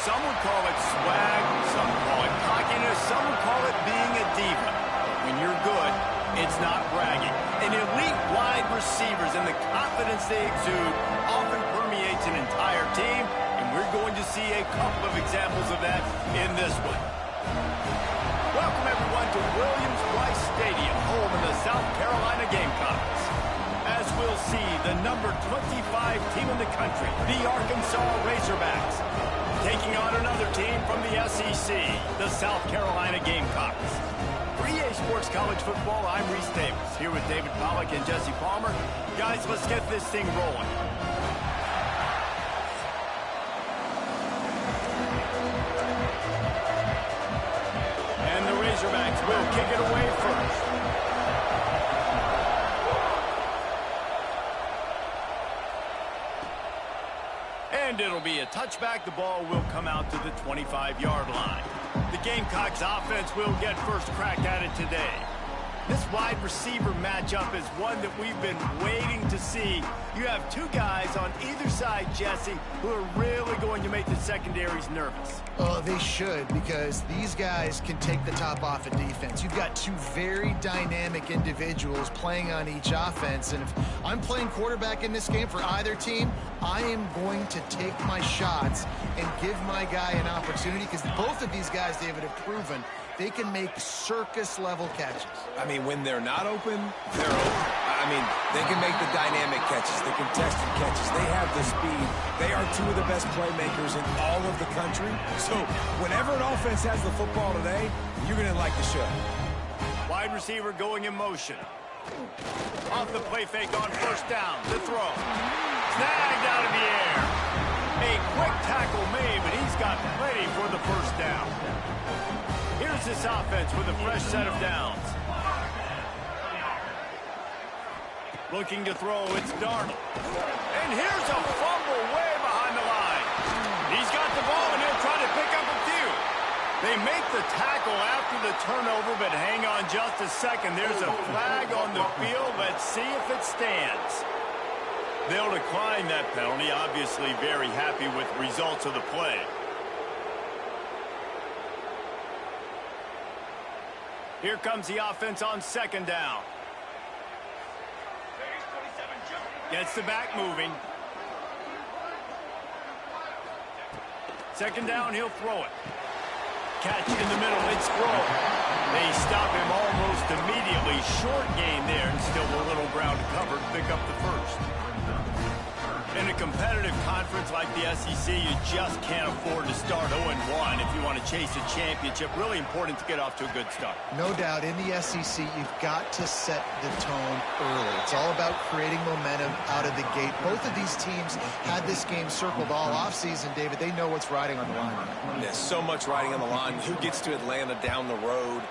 Some would call it swag, some call it cockiness, some would call it being a diva. But when you're good, it's not bragging. And elite wide receivers and the confidence they exude often permeates an entire team, and we're going to see a couple of examples of that in this one. Welcome, everyone, to Williams-Brice Stadium, home of the South Carolina Gamecocks. As we'll see, the number 25 team in the country, the Arkansas Razorbacks, taking on another team from the SEC, the South Carolina Gamecocks. For EA Sports College Football, I'm Reese Davis, here with David Pollack and Jesse Palmer. Guys, let's get this thing rolling. And the Razorbacks will kick it away first. And it'll be a touchback. The ball will come out to the 25-yard line. The Gamecocks offense will get first crack at it today. This wide receiver matchup is one that we've been waiting to see. You have two guys on either side, Jesse, who are really going to make the secondaries nervous. Oh, they should, because these guys can take the top off of defense. You've got two very dynamic individuals playing on each offense, and if I'm playing quarterback in this game for either team, I am going to take my shots and give my guy an opportunity, because both of these guys, David, have proven they can make circus-level catches. I mean, when they're not open, they're open. I mean, they can make the dynamic catches, the contested catches. They have the speed. They are two of the best playmakers in all of the country. So whenever an offense has the football today, you're going to like the show. Wide receiver going in motion. Off the play fake on first down. The throw. Snagged out of the air. A quick tackle made, but he's got plenty for the first down. Here's this offense with a fresh set of downs. Looking to throw, it's Darnold. And here's a fumble way behind the line. He's got the ball, and he'll try to pick up a few. They make the tackle after the turnover, but hang on just a second. There's a flag on the field. Let's see if it stands. They'll decline that penalty, obviously very happy with the results of the play. Here comes the offense on second down. Gets the back moving. Second down, he'll throw it. Catch in the middle, it's throw. They stop him almost immediately. Short gain there, and still a little ground to cover to pick up the first. In a competitive conference like the SEC, you just can't afford to start 0-1 if you want to chase a championship. Really important to get off to a good start. No doubt, in the SEC, you've got to set the tone early. It's all about creating momentum out of the gate. Both of these teams had this game circled all offseason, David. They know what's riding on the line. There's so much riding on the line. Who gets to Atlanta down the road?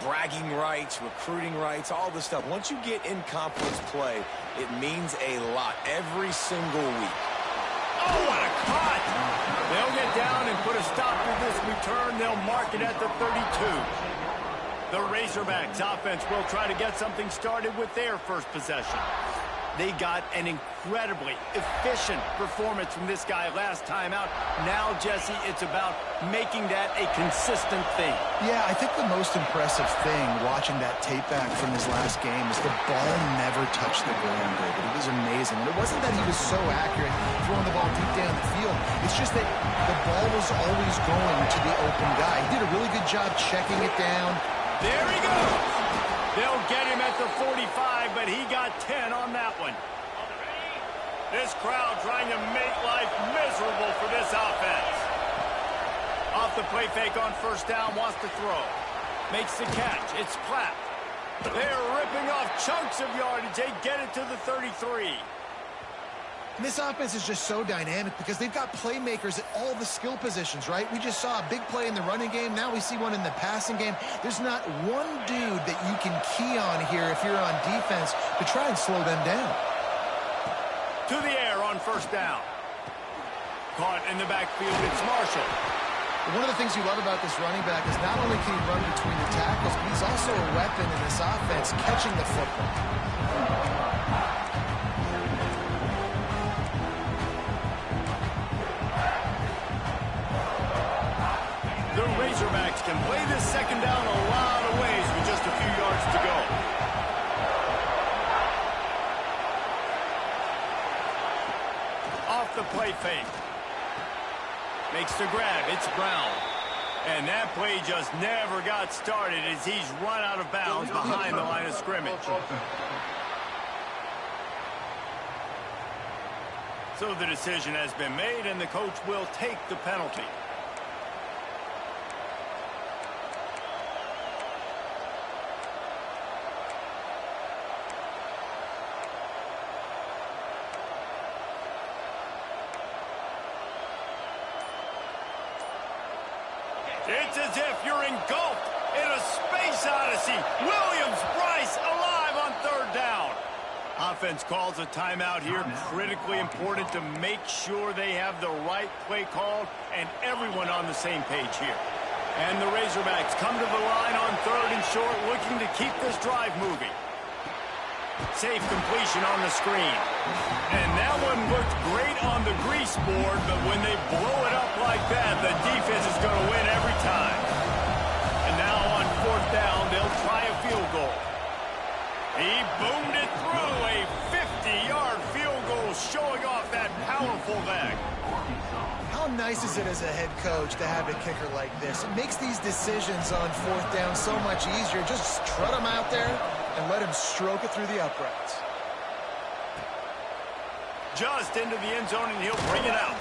Bragging rights, recruiting rights, all this stuff. Once you get in conference play, it means a lot every single week. Oh, what a cut! They'll get down and put a stop to this return. They'll mark it at the 32. The Razorbacks offense will try to get something started with their first possession. They got an incredibly efficient performance from this guy last time out. Now, Jesse, it's about making that a consistent thing. Yeah, I think the most impressive thing watching that tape back from his last game is the ball never touched the ground, David. It was amazing. And it wasn't that he was so accurate throwing the ball deep down the field. It's just that the ball was always going to the open guy. He did a really good job checking it down. There he goes. They'll get him at the 45, but he got 10 on that one. This crowd trying to make life miserable for this offense. Off the play fake on first down, wants to throw. Makes the catch. It's Platt. They're ripping off chunks of yardage. They get it to the 33. And this offense is just so dynamic because they've got playmakers at all the skill positions, right? We just saw a big play in the running game. Now we see one in the passing game. There's not one dude that you can key on here if you're on defense to try and slow them down. To the air on first down. Caught in the backfield, it's Marshall. One of the things you love about this running back is not only can he run between the tackles, but he's also a weapon in this offense, catching the football. can play this second down a lot of ways with just a few yards to go. Off the play fake. Makes the grab. It's Brown. And that play just never got started as he's run out of bounds behind the line of scrimmage. So the decision has been made, and the coach will take the penalty. It's as if you're engulfed in a space odyssey. Williams-Brice alive on third down. Offense calls a timeout here. Critically important to make sure they have the right play called and everyone on the same page here. And the Razorbacks come to the line on third and short, looking to keep this drive moving. Safe completion on the screen. And that one looked great on the grease board, but when they blow it up like that, the defense is going to win every time. And now on fourth down, they'll try a field goal. He boomed it through, a 50-yard field goal showing off that powerful leg. How nice is it as a head coach to have a kicker like this? It makes these decisions on fourth down so much easier. Just strut him out there and let him stroke it through the uprights. Just into the end zone, and he'll bring it out.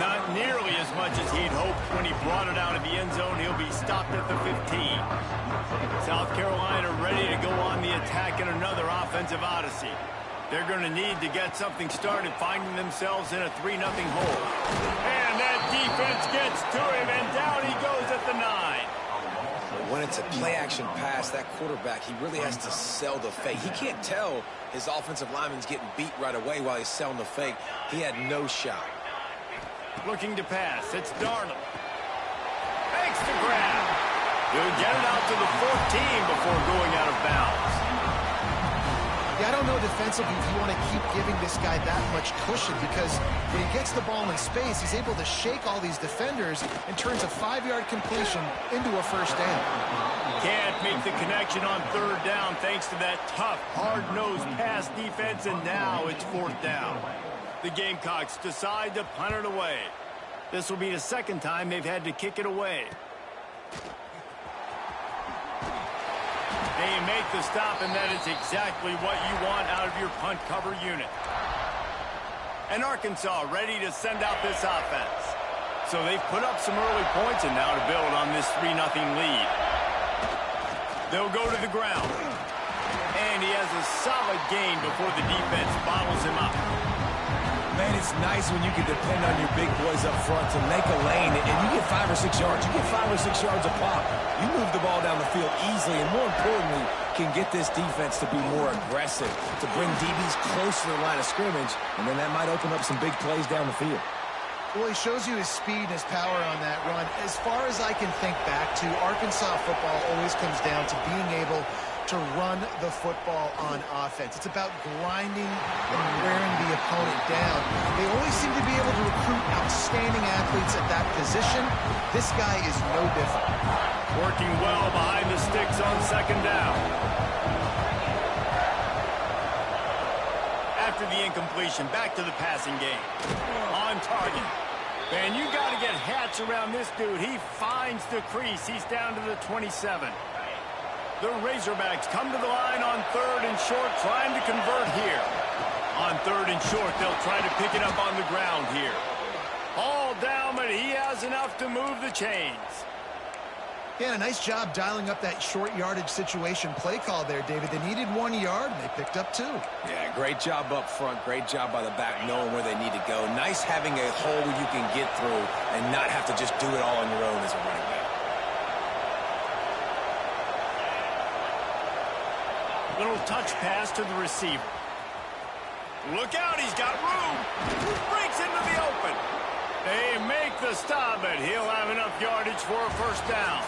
Not nearly as much as he'd hoped when he brought it out of the end zone. He'll be stopped at the 15. South Carolina ready to go on the attack in another offensive odyssey. They're going to need to get something started, finding themselves in a 3-0 hole. And that defense gets to him, and down he goes at the 9. When it's a play-action pass, that quarterback, he really has to sell the fake. He can't tell his offensive lineman's getting beat right away while he's selling the fake. He had no shot. Looking to pass. It's Darnold. Makes the grab. He'll get it out to the 14 before going out of bounds. Yeah, I don't know defensively if you want to keep giving this guy that much cushion, because when he gets the ball in space, he's able to shake all these defenders and turns a 5-yard completion into a first down. Can't make the connection on third down thanks to that tough, hard-nosed pass defense, and now it's fourth down. The Gamecocks decide to punt it away. This will be the second time they've had to kick it away. They make the stop, and that is exactly what you want out of your punt cover unit. And Arkansas ready to send out this offense. So they've put up some early points, and now to build on this 3-0 lead. They'll go to the ground. And he has a solid gain before the defense bottles him up. Man, it's nice when you can depend on your big boys up front to make a lane, and you get 5 or 6 yards. You get 5 or 6 yards a pop. You move the ball down the field easily, and more importantly, can get this defense to be more aggressive, to bring DBs close to the line of scrimmage, and then that might open up some big plays down the field. Well, he shows you his speed and his power on that run. As far as I can think back to, Arkansas football always comes down to being able to run the football on offense. It's about grinding and wearing the opponent down. They always seem to be able to recruit outstanding athletes at that position. This guy is no different. Working well behind the sticks on second down. After the incompletion, back to the passing game. On target. Man, you got to get hats around this dude. He finds the crease. He's down to the 27. The Razorbacks come to the line on third and short, trying to convert here. On third and short, they'll try to pick it up on the ground here. All down, but he has enough to move the chains. Yeah, a nice job dialing up that short yardage situation play call there, David. They needed 1 yard, and they picked up 2. Yeah, great job up front. Great job by the back knowing where they need to go. Nice having a hole where you can get through and not have to just do it all on your own as a running back. Little touch pass to the receiver. Look out, he's got room. Breaks into the open. They make the stop, but he'll have enough yardage for a first down.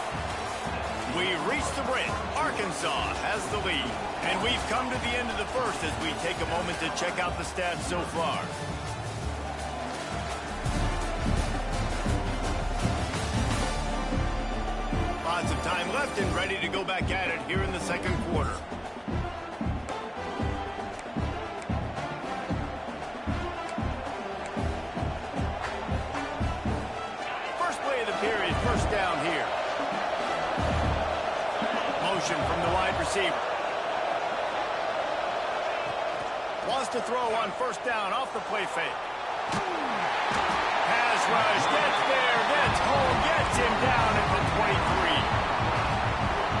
We've reached the break. Arkansas has the lead. And we've come to the end of the first as we take a moment to check out the stats so far. left and ready to go back at it here in the second quarter. First play of the period, first down here. Motion from the wide receiver. Wants to throw on first down off the play fake. Pass rush, gets there, gets home, gets him down at the 23.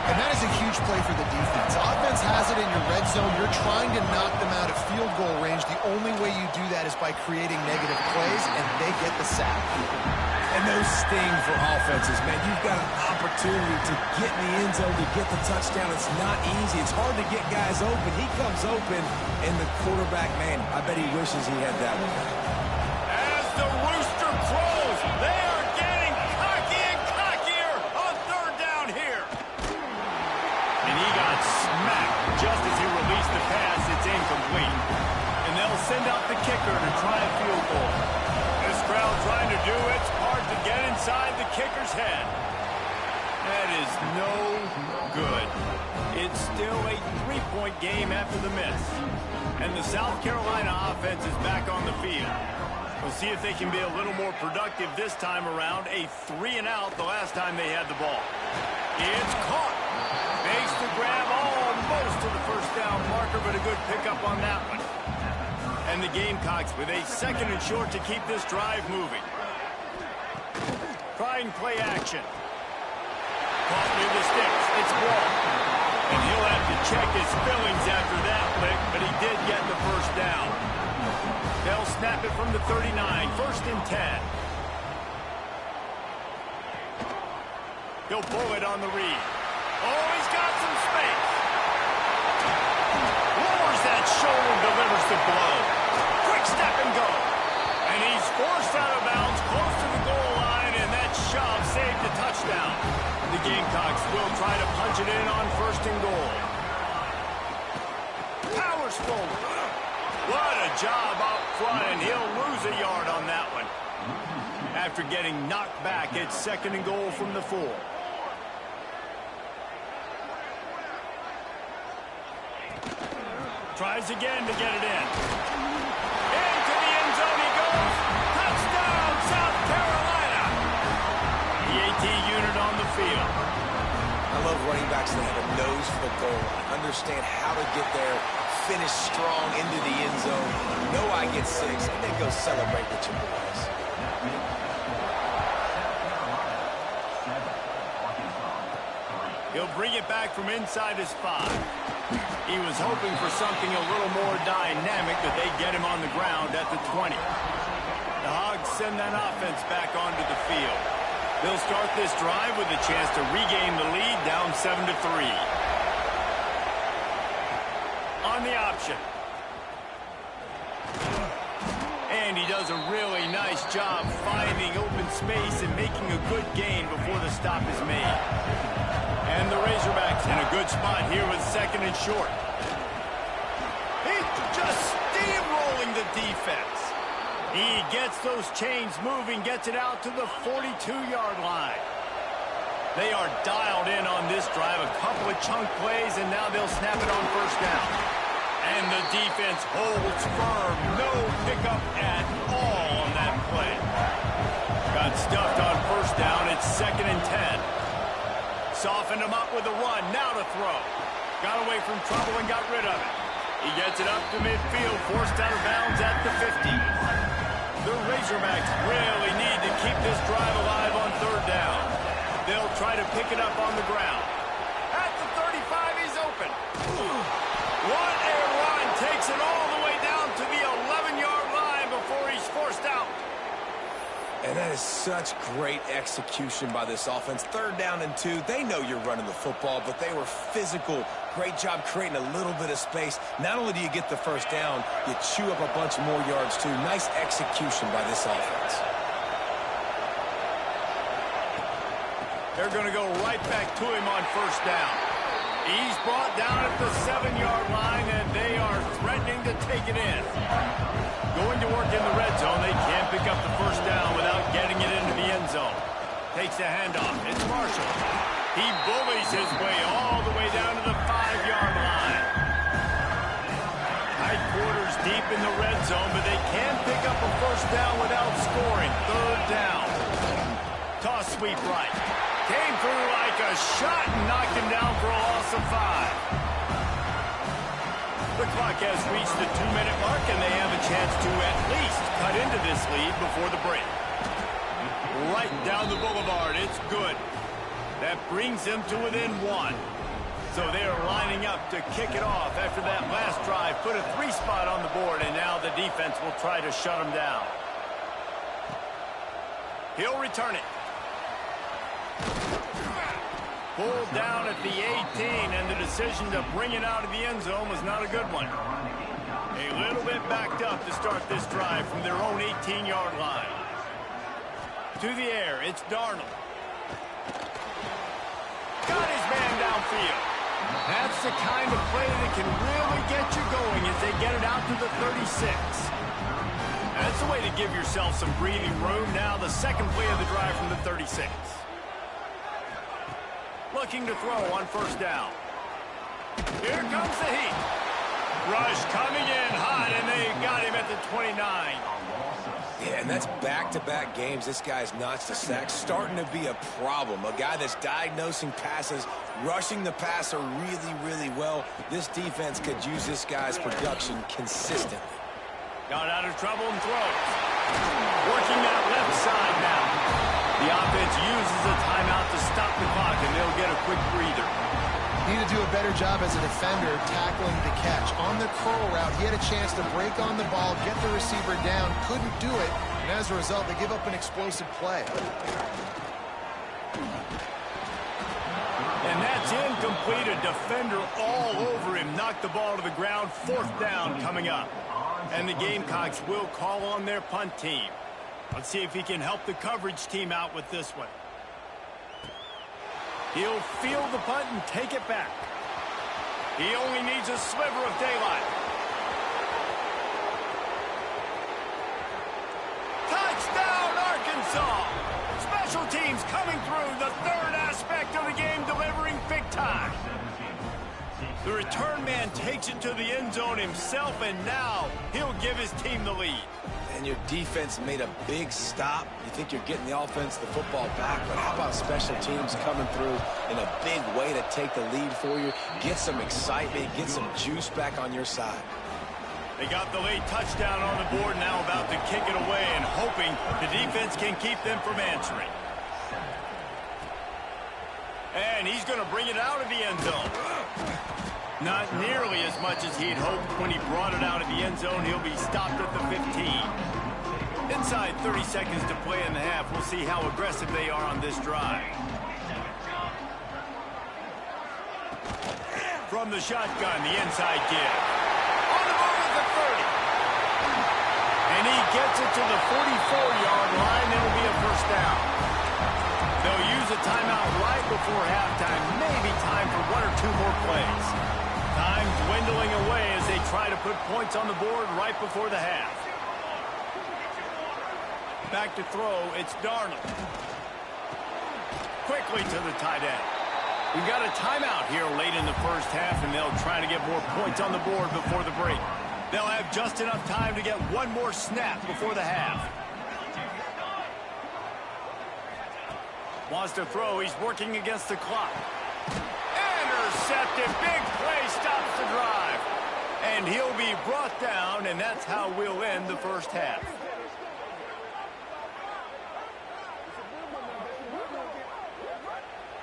And that is a huge play for the defense. Offense has it in your red zone. You're trying to knock them out of field goal range. The only way you do that is by creating negative plays, and they get the sack. And those sting for offenses, man. You've got an opportunity to get in the end zone, to get the touchdown. It's not easy. It's hard to get guys open. He comes open, and the quarterback, man, I bet he wishes he had that one. As the rooster crows, they are getting cocky and cockier on third down here. And he got smacked just as he released the pass. It's incomplete. And they'll send out the kicker to try a field goal. This crowd trying to do its part to get inside the kicker's head. That is no good. It's still a three-point game after the miss. And the South Carolina offense is back on the field. We'll see if they can be a little more productive this time around. A 3-and-out the last time they had the ball. It's caught. Makes the grab almost to the first down marker, but a good pickup on that one. And the Gamecocks with a second and short to keep this drive moving. Trying play action. Caught near the sticks. It's Wall. And he'll have to check his fillings after that lick, but he did get the first down. They'll snap it from the 39. First and 10. He'll pull it on the read. Oh, he's got some space. Lowers that shoulder, delivers the blow. Quick step and go. And he's forced out of bounds close to the goal line, and that shove saved a touchdown. The Gamecocks will try to punch it in on first and goal. Powers forward. What a job up front, and he'll lose a yard on that one. After getting knocked back, it's second and goal from the 4. Tries again to get it in. Into the end zone he goes. Touchdown, South Carolina. The AT unit on the field. I love running backs that have a nose for the goal. Understand how to get there, finish strong into the end zone. Know I get 6, and then go celebrate with your boys. He'll bring it back from inside his 5. He was hoping for something a little more dynamic, but they get him on the ground at the 20. The Hogs send that offense back onto the field. They'll start this drive with a chance to regain the lead, down 7-3. On the option. And he does a really nice job finding open space and making a good gain before the stop is made. And the Razorbacks in a good spot here with second and short. He's just steamrolling the defense. He gets those chains moving, gets it out to the 42-yard line. They are dialed in on this drive, a couple of chunk plays, and now they'll snap it on first down. And the defense holds firm. No pickup at all on that play. Got stuffed on first down. It's second and 10. Softened him up with a run. Now to throw. Got away from trouble and got rid of it. He gets it up to midfield, forced out of bounds at the 50. The Razorbacks really need to keep this drive alive on third down. They'll try to pick it up on the ground. At the 35, he's open. What a run. Takes it all the way down to the 11-yard line before he's forced out. And that is such great execution by this offense. Third down and 2. They know you're running the football, but they were physical. Great job creating a little bit of space. Not only do you get the first down, you chew up a bunch more yards, too. Nice execution by this offense. They're going to go right back to him on first down. He's brought down at the 7-yard line, and they are threatening to take it in. Going to work in the red zone. They can't pick up the first down without getting it into the end zone. Takes the handoff. It's Marshall. He bullies his way all the way down to the 5-yard line. Tight quarters deep in the red zone, but they can pick up a first down without scoring. Third down. Toss sweep right. Came through like a shot and knocked him down for a loss of 5. The clock has reached the 2-minute mark, and they have a chance to at least cut into this lead before the break. Right down the boulevard, it's good. That brings them to within 1. So they are lining up to kick it off after that last drive. Put a 3 spot on the board, and now the defense will try to shut them down. He'll return it. Pulled down at the 18, and the decision to bring it out of the end zone was not a good one. A little bit backed up to start this drive from their own 18-yard line. To the air, it's Darnold. Got his man downfield. That's the kind of play that can really get you going as they get it out to the 36. That's the way to give yourself some breathing room. Now the second play of the drive from the 36. Looking to throw on first down. Here comes the heat. Rush coming in hot, and they got him at the 29. Yeah, and that's back-to-back games. This guy's notched a sack, starting to be a problem. A guy that's diagnosing passes, rushing the passer really, really well. This defense could use this guy's production consistently. Got out of trouble and throws. Working that left side now. The offense uses a timeout to stop the clock, and they'll get a quick breather. Need to do a better job as a defender tackling the catch. On the curl route, he had a chance to break on the ball, get the receiver down, couldn't do it, and as a result, they give up an explosive play. And that's incomplete. A defender all over him. Knocked the ball to the ground. Fourth down coming up. And the Gamecocks will call on their punt team. Let's see if he can help the coverage team out with this one. He'll field the punt and take it back. He only needs a sliver of daylight. Touchdown, Arkansas! Special teams coming through, the third aspect of the game, delivering big time. The return man takes it to the end zone himself, and now he'll give his team the lead. And your defense made a big stop. You think you're getting the offense the football back, but how about special teams coming through in a big way to take the lead for you, get some excitement, get some juice back on your side. They got the late touchdown on the board, now about to kick it away and hoping the defense can keep them from answering. And he's going to bring it out of the end zone. Not nearly as much as he'd hoped when he brought it out of the end zone. He'll be stopped at the 15. Inside 30 seconds to play in the half. We'll see how aggressive they are on this drive. From the shotgun, the inside give. On the move at the 30. And he gets it to the 44-yard line. It'll be a first down. They'll use a timeout right before halftime. Maybe time for 1 or 2 more plays. Time dwindling away as they try to put points on the board right before the half. Back to throw, it's Darnold. Quickly to the tight end. We've got a timeout here late in the first half, and they'll try to get more points on the board before the break. They'll have just enough time to get one more snap before the half. Wants to throw, he's working against the clock. Intercepted, big play, stops the drive. And he'll be brought down, and that's how we'll end the first half.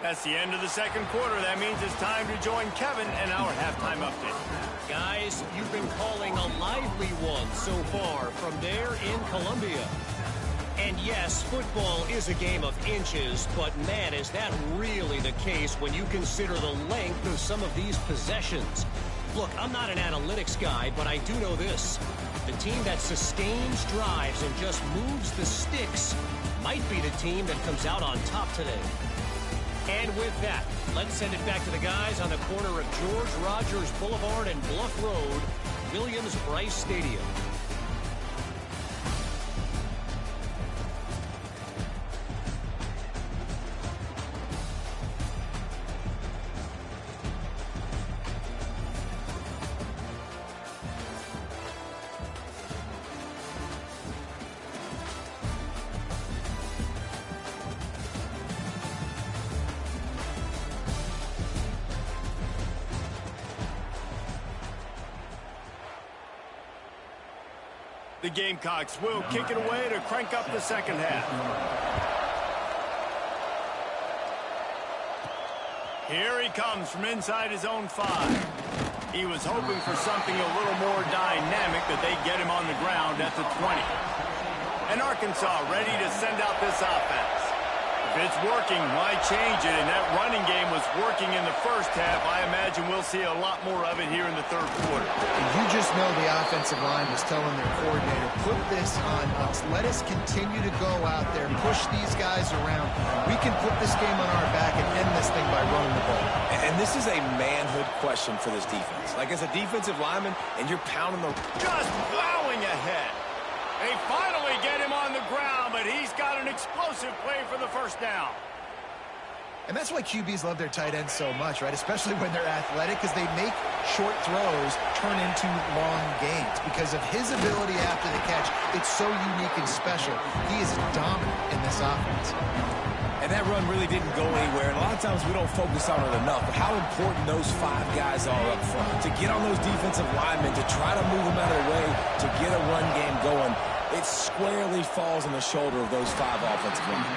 That's the end of the second quarter. That means it's time to join Kevin and our halftime update. Guys, you've been calling a lively one so far from there in Columbia. And yes, football is a game of inches, but man, is that really the case when you consider the length of some of these possessions. Look, I'm not an analytics guy, but I do know this. The team that sustains drives and just moves the sticks might be the team that comes out on top today. And with that, let's send it back to the guys on the corner of George Rogers Boulevard and Bluff Road, Williams-Brice Stadium. The Gamecocks will kick it away to crank up the second half. Here he comes from inside his own 5. He was hoping for something a little more dynamic, that they get him on the ground at the 20. And Arkansas ready to send out this offense. If it's working, why change it? And that running game was working in the first half. I imagine we'll see a lot more of it here in the third quarter. And you just know the offensive line was telling their coordinator, put this on us. Let us continue to go out there, push these guys around. We can put this game on our back and end this thing by running the ball. And this is a manhood question for this defense. Like, as a defensive lineman, and you're pounding the... Just plowing ahead. They finally get him on the ground, but he's got an explosive play for the first down. And that's why QBs love their tight ends so much, right? Especially when they're athletic, because they make short throws turn into long gains. Because of his ability after the catch, it's so unique and special. He is dominant in this offense. And that run really didn't go anywhere. And a lot of times we don't focus on it enough. But how important those 5 guys are up front. To get on those defensive linemen, to try to move them out of the way, to get a run game going, it squarely falls on the shoulder of those 5 offensive linemen.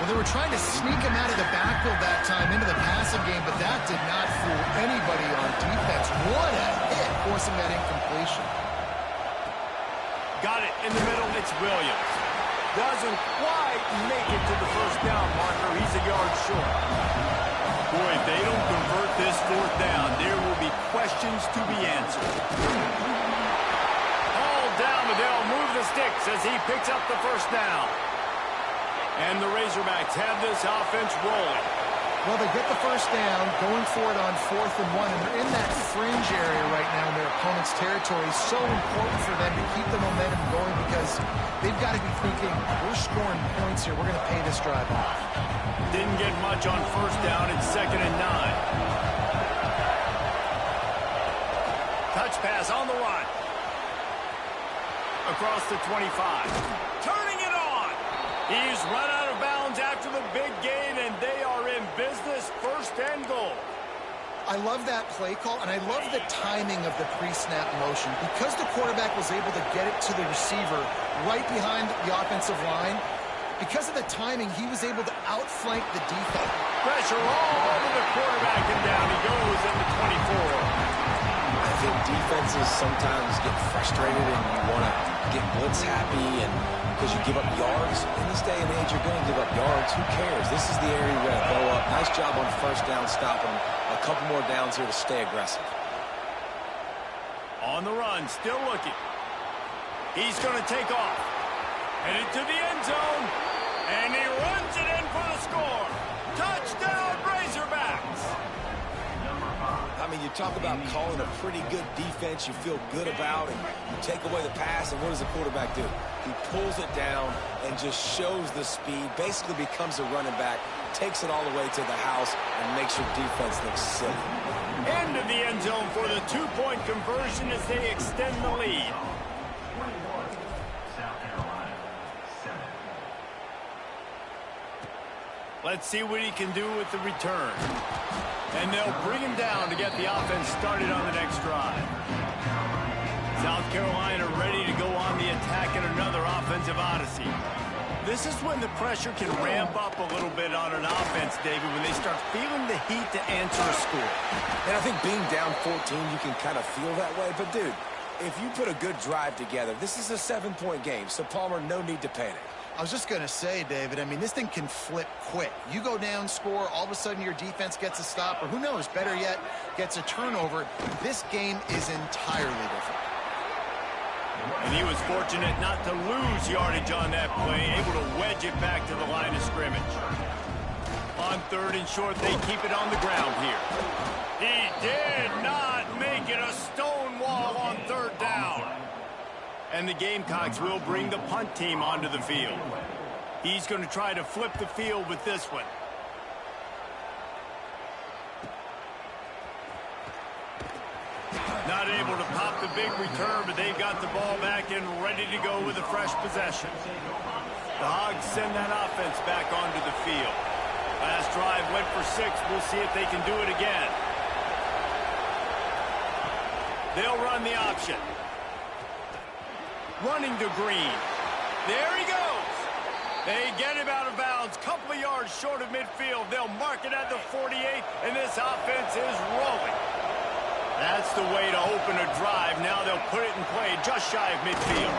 Well, they were trying to sneak him out of the backfield that time into the passing game, but that did not fool anybody on defense. What a hit, forcing that incompletion. Got it in the middle. It's Williams. Doesn't quite make it to the first down marker. He's a yard short. Boy, if they don't convert this fourth down, there will be questions to be answered. Hauled down, but they'll move the sticks as he picks up the first down. And the Razorbacks have this offense rolling. Well, they get the first down, going for it on 4th and 1, and they're in that fringe area right now in their opponent's territory. So important for them to keep the momentum going, because they've got to be thinking, we're scoring points here. We're going to pay this drive off. Didn't get much on first down. It's 2nd and 9. Touch pass on the run. Across the 25. Turning it on. He's run out of bounds after the big gain, and they are in business. 1st and goal. I love that play call, and I love the timing of the pre-snap motion. Because the quarterback was able to get it to the receiver right behind the offensive line, because of the timing, he was able to outflank the defense. Pressure all over the quarterback, and down he goes at the 24. I think defenses sometimes get frustrated and you want to get blitz happy, and because you give up yards. In this day and age, you're going to give up yards. Who cares? This is the area you're going to go up. Nice job on first down, stopping them. A couple more downs here to stay aggressive. On the run, still looking. He's going to take off. Headed to the end zone. And he runs it in for the score. Touchdown, Razorbacks. I mean, you talk about calling a pretty good defense you feel good about, and you take away the pass, and what does the quarterback do? He pulls it down and just shows the speed, basically becomes a running back, takes it all the way to the house, and makes your defense look silly. Into the end zone for the 2-point conversion as they extend the lead. Let's see what he can do with the return. And they'll bring him down to get the offense started on the next drive. South Carolina ready to go on the attack in another offensive odyssey. This is when the pressure can ramp up a little bit on an offense, David, when they start feeling the heat to answer a score. And I think being down 14, you can kind of feel that way. But, dude, if you put a good drive together, this is a 7-point game. So, Palmer, no need to panic. I was just going to say, David, I mean, this thing can flip quick. You go down, score, all of a sudden your defense gets a stop, or who knows, better yet, gets a turnover. This game is entirely different. And he was fortunate not to lose yardage on that play, able to wedge it back to the line of scrimmage. On 3rd and short, they keep it on the ground here. He did not make it a stone wall on 3rd down. And the Gamecocks will bring the punt team onto the field. He's going to try to flip the field with this one. Not able to pop the big return, but they've got the ball back and ready to go with a fresh possession. The Hogs send that offense back onto the field. Last drive went for 6. We'll see if they can do it again. They'll run the option. running to Green. There he goes. They get him out of bounds, couple of yards short of midfield. They'll mark it at the 48, and this offense is rolling. That's the way to open a drive. Now they'll put it in play just shy of midfield.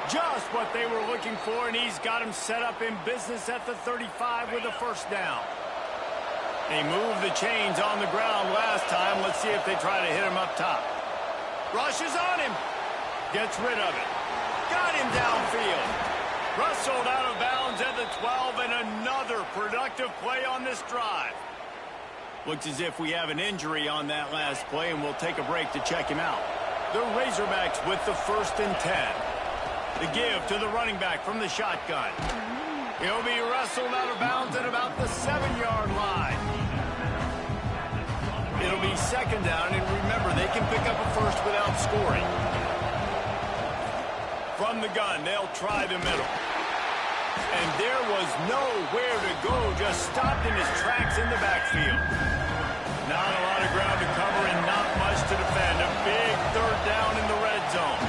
Just what they were looking for, and he's got him set up in business at the 35 with a first down. They moved the chains on the ground last time. Let's see if they try to hit him up top. Rushes on him. Gets rid of it. Got him downfield. Rustled out of bounds at the 12, and another productive play on this drive. Looks as if we have an injury on that last play, and we'll take a break to check him out. The Razorbacks with the 1st and 10. The give to the running back from the shotgun. He'll be wrestled out of bounds at about the 7-yard line. It'll be 2nd down, and remember, they can pick up a first without scoring. From the gun, they'll try the middle. And there was nowhere to go, just stopped in his tracks in the backfield. Not a lot of ground to cover and not much to defend. A big 3rd down in the red zone.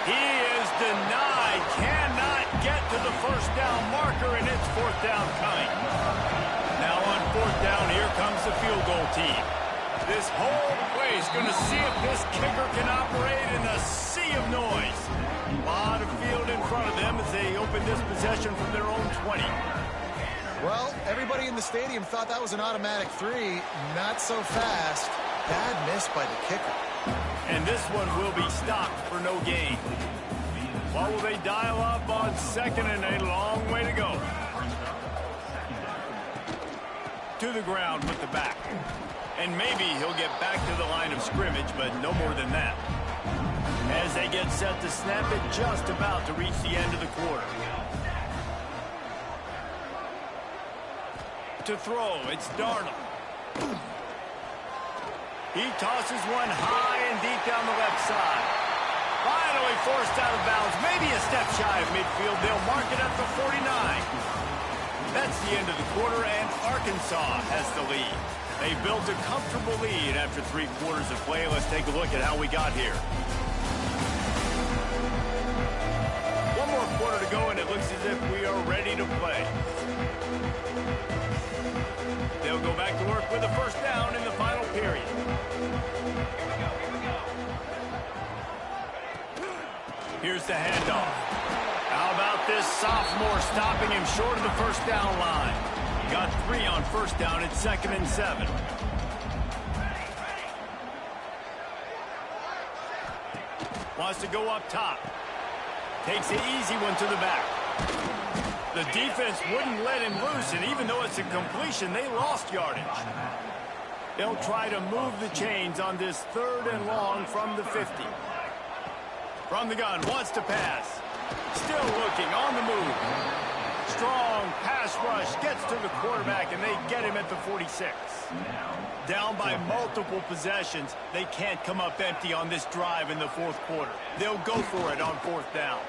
He is denied, cannot get to the 1st down marker, and it's 4th down coming. Now on 4th down, here comes the field goal team. This whole place going to see if this kicker can operate in a sea of noise. A lot of field in front of them as they open this possession from their own 20. Well, everybody in the stadium thought that was an automatic 3. Not so fast. Bad miss by the kicker. And this one will be stopped for no gain. What will they dial up on 2nd and a long way to go? To the ground with the back. And maybe he'll get back to the line of scrimmage, but no more than that. As they get set to snap it, just about to reach the end of the quarter. To throw, it's Darnold. He tosses one high and deep down the left side. Finally forced out of bounds, maybe a step shy of midfield. They'll mark it at the 49. That's the end of the quarter, and Arkansas has the lead. They built a comfortable lead after 3 quarters of play. Let's take a look at how we got here. 1 more quarter to go, and it looks as if we are ready to play. They'll go back to work with a 1st down in the final period. Here's the handoff. How about this sophomore stopping him short of the 1st down line? Got 3 on 1st down at 2nd and 7. Wants to go up top. Takes the easy one to the back. The defense wouldn't let him loose, and even though it's a completion, they lost yardage. They'll try to move the chains on this 3rd and long from the 50. From the gun, wants to pass. Still looking, on the move. Strong pass rush, gets to the quarterback, and they get him at the 46. Down by multiple possessions, they can't come up empty on this drive in the 4th quarter. They'll go for it on 4th down.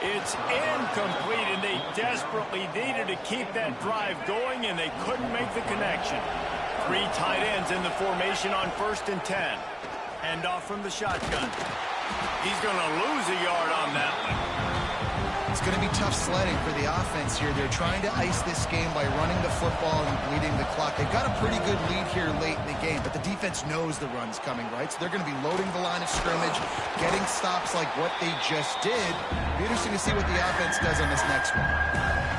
It's incomplete, and they desperately needed to keep that drive going, and they couldn't make the connection. 3 tight ends in the formation on 1st and 10. Hand off from the shotgun. He's going to lose a yard on that one. It's going to be tough sledding for the offense here. They're trying to ice this game by running the football and bleeding the clock. They've got a pretty good lead here late in the game, but the defense knows the run's coming, right? So they're going to be loading the line of scrimmage, getting stops like what they just did. It'll be interesting to see what the offense does on this next one.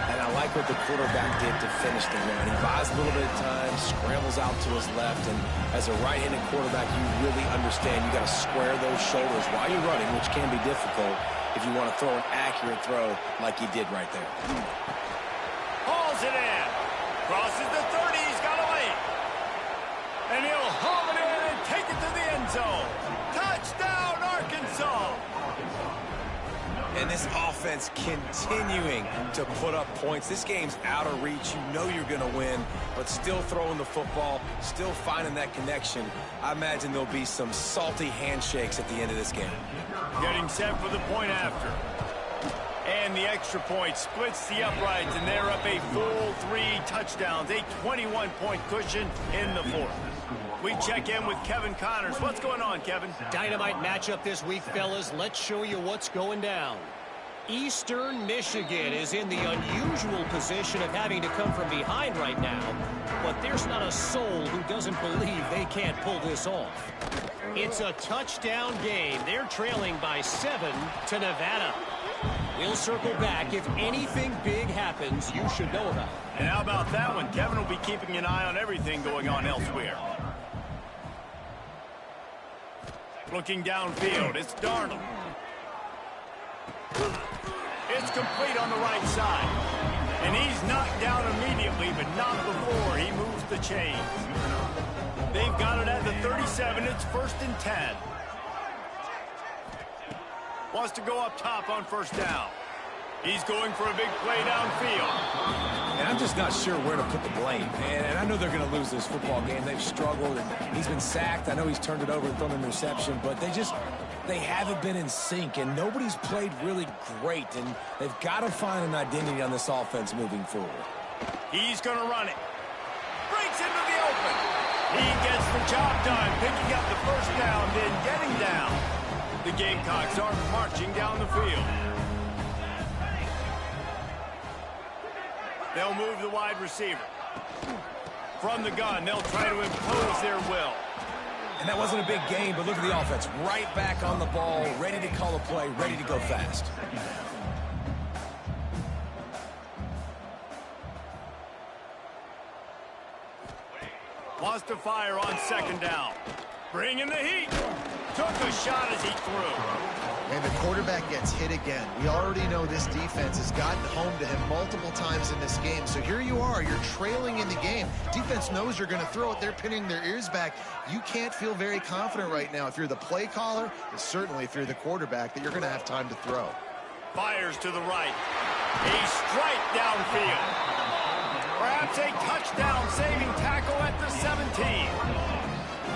And I like what the quarterback did to finish the run. He buys a little bit of time, scrambles out to his left, and as a right-handed quarterback, you really understand you got to square those shoulders while you're running, which can be difficult if you want to throw an accurate throw like he did right there. Hauls it in. Crosses the 30. He's got to wait. And he'll haul it in and take it to the end zone. Touchdown, Arkansas. And this offense continuing to put up points. This game's out of reach. You know you're going to win, but still throwing the football, still finding that connection. I imagine there'll be some salty handshakes at the end of this game. Getting set for the point after. And the extra point splits the uprights, and they're up a full 3 touchdowns, a 21-point cushion in the 4th. We check in with Kevin Connors. What's going on, Kevin? Dynamite matchup this week, fellas. Let's show you what's going down. Eastern Michigan is in the unusual position of having to come from behind right now, but there's not a soul who doesn't believe they can't pull this off. It's a touchdown game. They're trailing by 7 to Nevada. We'll circle back. If anything big happens, you should know about it. And how about that one? Kevin will be keeping an eye on everything going on elsewhere. Looking downfield, it's Darnold. It's complete on the right side. And he's knocked down immediately, but not before he moves the chains. They've got it at the 37. It's 1st and 10. Wants to go up top on 1st down. He's going for a big play downfield. And I'm just not sure where to put the blame. And I know they're going to lose this football game. They've struggled, and he's been sacked. I know he's turned it over and thrown an interception, but they haven't been in sync, and nobody's played really great, and they've got to find an identity on this offense moving forward. He's going to run it. Breaks into the open. He gets the job done, picking up the 1st down, then getting down. The Gamecocks are marching down the field. They'll move the wide receiver. From the gun, they'll try to impose their will. And that wasn't a big game, but look at the offense. Right back on the ball, ready to call a play, ready to go fast. Wants to fire on 2nd down. Bringing the heat. Took a shot as he threw. And the quarterback gets hit again. We already know this defense has gotten home to him multiple times in this game. So here you are, you're trailing in the game. Defense knows you're going to throw it. They're pinning their ears back. You can't feel very confident right now if you're the play caller, and certainly if you're the quarterback, that you're going to have time to throw. Fires to the right. A strike downfield. Perhaps a touchdown-saving tackle at the 17.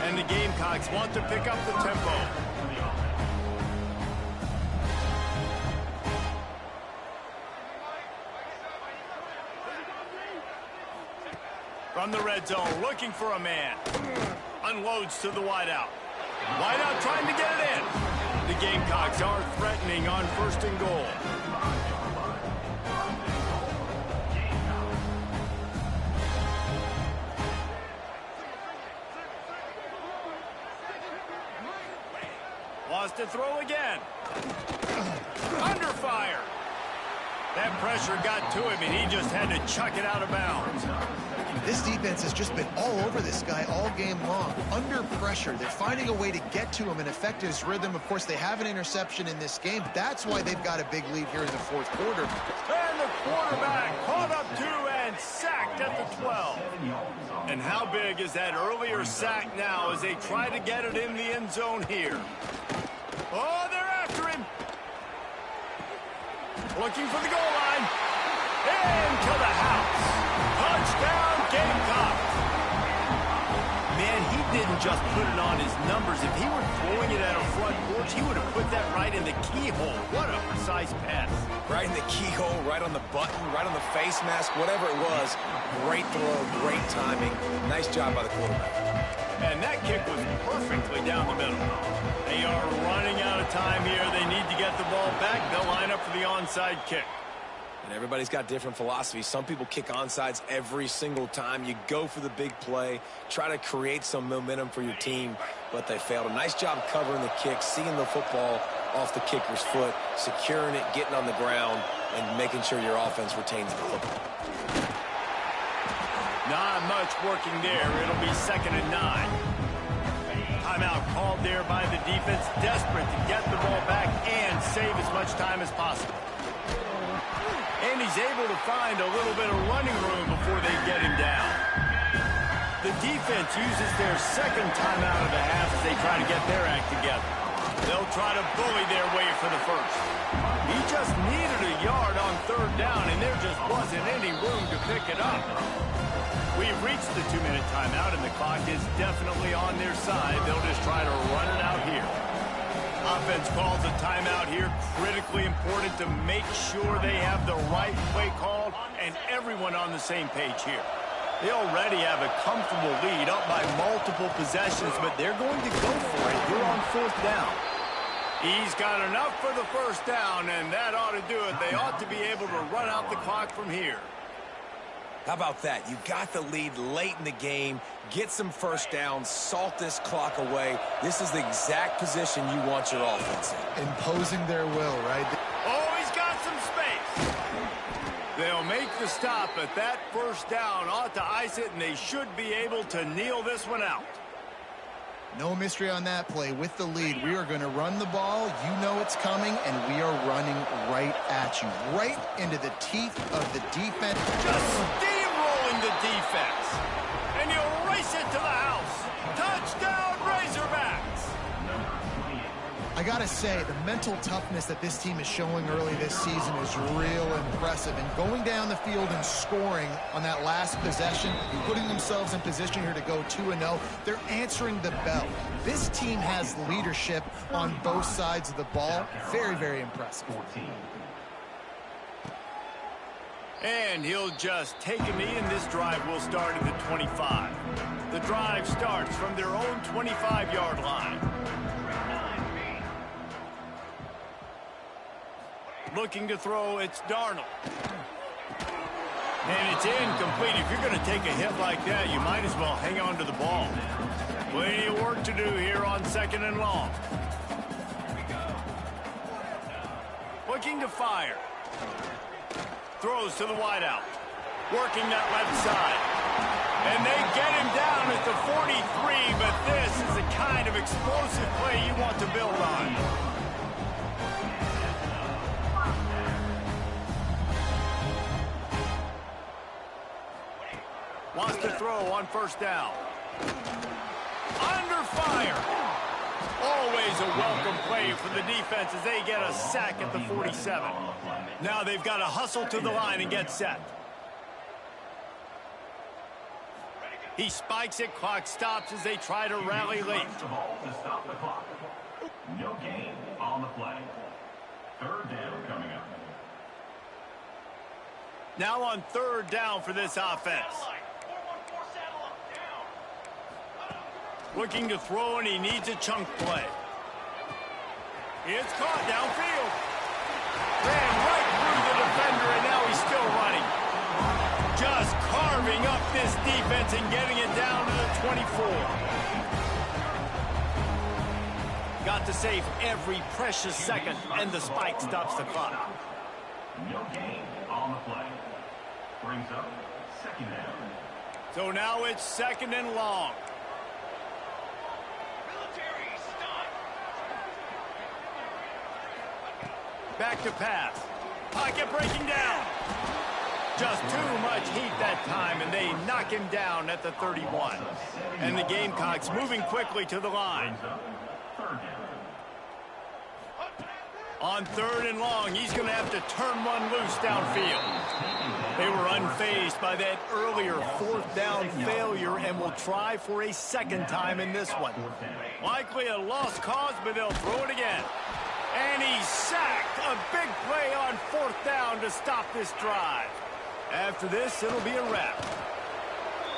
And the Gamecocks want to pick up the tempo. From the red zone, looking for a man. Unloads to the wideout. Wideout trying to get it in. The Gamecocks are threatening on 1st and goal. Wants to throw again. Under fire. That pressure got to him, and he just had to chuck it out of bounds. This defense has just been all over this guy all game long. Under pressure, they're finding a way to get to him and affect his rhythm. Of course, they have an interception in this game. That's why they've got a big lead here in the 4th quarter. And the quarterback caught up to and sacked at the 12. And how big is that earlier sack now as they try to get it in the end zone here? Oh, they're after him. Looking for the goal line. Into the house. Touchdown, Gamecocks. Man, he didn't just put it on his numbers. If he were throwing it at a front porch, he would have put that right in the keyhole. What a precise pass. Right in the keyhole, right on the button, right on the face mask, whatever it was. Great throw, great timing. Nice job by the quarterback. And that kick was perfectly down the middle. They are running out of time here. They need to get the ball back. They'll line up for the onside kick. And everybody's got different philosophies. Some people kick onside every single time. You go for the big play, try to create some momentum for your team, but they failed. A nice job covering the kick, seeing the football off the kicker's foot, securing it, getting on the ground, and making sure your offense retains the football. Not much working there. It'll be 2nd and 9. Timeout called there by the defense, desperate to get the ball back and save as much time as possible. And he's able to find a little bit of running room before they get him down. The defense uses their 2nd timeout of the half as they try to get their act together. They'll try to bully their way for the 1st. He just needed a yard on 3rd down, and there just wasn't any room to pick it up. We've reached the 2-minute timeout, and the clock is definitely on their side. They'll just try to run it out here. Offense calls a timeout here. Critically important to make sure they have the right play called and everyone on the same page here. They already have a comfortable lead up by multiple possessions, but they're going to go for it here on 4th down. He's got enough for the first down, and that ought to do it. They ought to be able to run out the clock from here. How about that? You got the lead late in the game. Get some first downs. Salt this clock away. This is the exact position you want your offense in. Imposing their will, right? Oh, he's got some space. They'll make the stop, but that first down ought to ice it, and they should be able to kneel this one out. No mystery on that play. With the lead, we are going to run the ball. You know it's coming, and we are running right at you. Right into the teeth of the defense. Just steamrolling the defense. And he'll race it to the house. Touchdown, Razorbacks. I got to say, the mental toughness that this team is showing early this season is real impressive. And going down the field and scoring on that last possession, putting themselves in position here to go 2-0, they're answering the bell. This team has leadership on both sides of the ball. Very, very impressive. And he'll just take a knee, and this drive will start at the 25. The drive starts from their own 25-yard line. Looking to throw, it's Darnold. And it's incomplete. If you're going to take a hit like that, you might as well hang on to the ball. Plenty of work to do here on 2nd and long. Looking to fire. Throws to the wideout. Working that left side. And they get him down at the 43, but this is the kind of explosive play you want to build on. Wants to throw on 1st down. Under fire. Always a welcome play for the defense as they get a sack at the 47. Now they've got to hustle to the line and get set. He spikes it. Clock stops as they try to rally late. No gain on the play. 3rd down coming up. Now on 3rd down for this offense. Looking to throw, and he needs a chunk play. It's caught downfield. Ran right through the defender, and now he's still running. Just carving up this defense and getting it down to the 24. Got to save every precious second, and the spike stops the clock. No gain on the play. Brings up 2nd down. So now it's 2nd and long. Back to pass. Pocket breaking down. Just too much heat that time, and they knock him down at the 31. And the Gamecocks moving quickly to the line. On 3rd and long, he's going to have to turn one loose downfield. They were unfazed by that earlier 4th down failure and will try for a 2nd time in this one. Likely a lost cause, but they'll throw it again. And he's sacked. A big play on 4th down to stop this drive. After this, it'll be a wrap.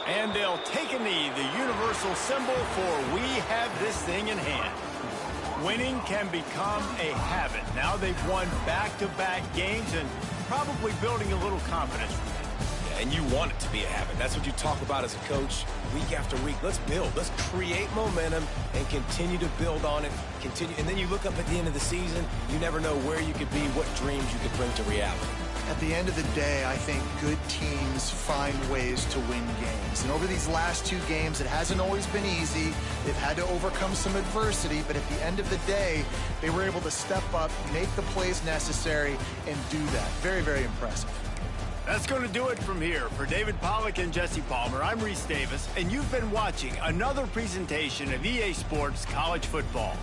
And they'll take a knee, the universal symbol for we have this thing in hand. Winning can become a habit. Now they've won back-to-back games and probably building a little confidence from it. Yeah, and you want it to be a habit. That's what you talk about as a coach week after week. Let's build. Let's create momentum and continue to build on it. And then you look up at the end of the season, you never know where you could be, what dreams you could bring to reality. At the end of the day, I think good teams find ways to win games. And over these last 2 games, it hasn't always been easy. They've had to overcome some adversity, but at the end of the day, they were able to step up, make the plays necessary, and do that. Very, very impressive. That's going to do it from here. For David Pollack and Jesse Palmer, I'm Reese Davis, and you've been watching another presentation of EA Sports College Football.